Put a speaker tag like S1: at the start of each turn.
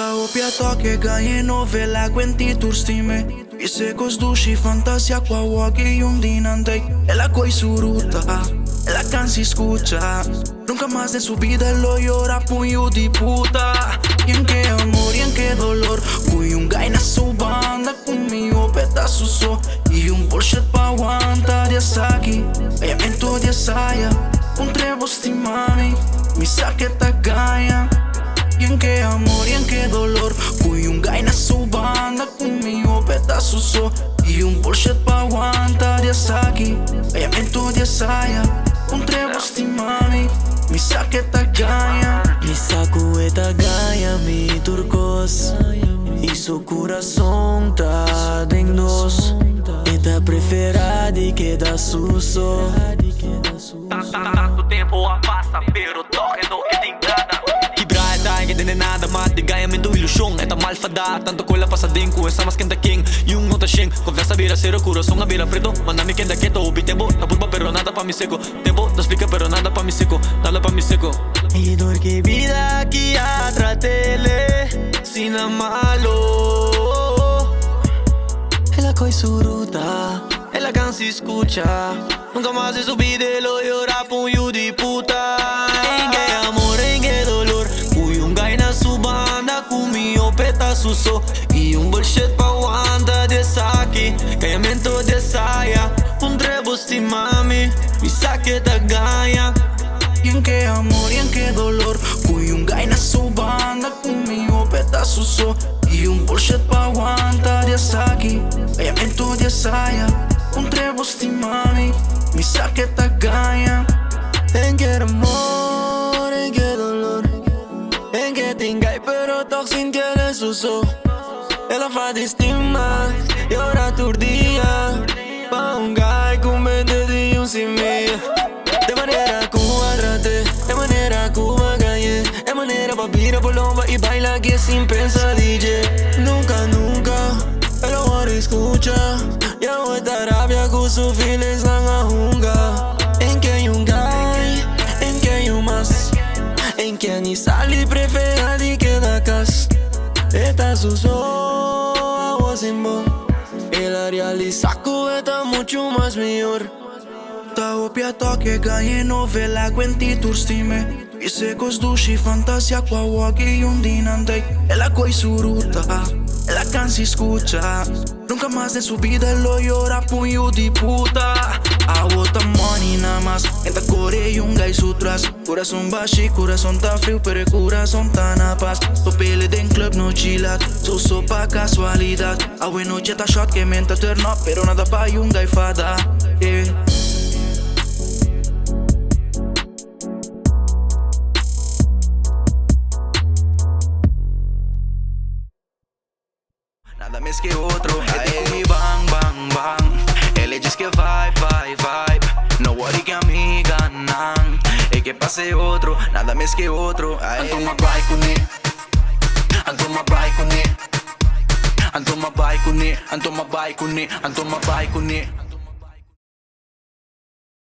S1: Stavo piato che ganhei novela aguenti turstime I se cosduci fantasia qua uochi un dinantei E la coi suruta E la cansi escucha Nunca más de su vida lo llora puño de puta Y en qué amor y en qué dolor Cui un guy na su banda conmigo pedaço so Y un bullshit pa aguanta de saki Ella mento de saia Un trevo sti mami Mi sa che ta ganha Y en qué amor y en qué dolor Cui un guy na su banda conmigo pedaço so Y un bullshit pa aguanta de saki Ella mento de saia Un trevo sti mami Mi sa che ta ganha
S2: Mi saco eta ganha mi turcos E su coração tá em dos Eta preferada que dá susso
S3: Tanto tempo passa, pero toque no que te engana Quebrada, que tiene nada más de ganhamento ilusão Eta malfada, tanto cola passadinho Com essa masquenta king, yung nota shing Conversa vira cero, coração na vira preto Manami queda quieto, ubi tempo Na pulpa pero nada pa mi seco Tempo, não explica pero nada pa mi seco Nada pa mi seco
S2: E dor que vida que atratele Sin malo Ela coi suruta Ela cansa escucha Nunca más de su vida lo llora puño de puta En qué amor, en qué dolor Fui un guy na su banda Comió pedaço so E un bullshit pa aguanta de saque Ganhamento de saia Un trevo sti mami Mi sa que ta ganha
S1: Y en qué amor y en qué dolor Cui un guy na su banda conmigo pedaço so Y un bullshit pa aguanta de saki Ella mento de saia Un trevo sti mami Mi sa che ta ganha
S2: En qué amor, en qué dolor En qué tingai pero toch sin tiene suso Ela fa de estima E ora turdia Pa un guy con mente de un simia De manera cuadrate De manera cuba ganhé De manera pa vira por lomba E baila que sin pensar DJ Nunca, nunca Ela ahora escucha E aguenta rabia con sus feelings na hunga En que hay un guy En que hay un más En que ni sale preferada y queda cas Esta suso Agua sin voz Ela realiza está mucho más mejor
S1: Stavo piato che ganhei novela aguenti turstime I se cosduci fantasia qua uochi un dinantei E la coi suruta E la cansi escucha Nunca más de su vida lo llora puño de puta I want the money nada más En ta core y un guy sutras Corazón baixo, corazón tá frio Pero el corazón tá na paz Tô pele den club no chilat So pa casualidad A buena noche ta shot que menta turn up Pero nada pa un guy fada yeah. Nada mais que outro, ele comigo bang, bang, bang Ele diz que vai, vai, vai No worry que amiga, não E que passe outro, nada mais que outro Antoma vai kuni Antoma vai kuni Antoma vai kuni Antoma vai kuni Antoma vai kuni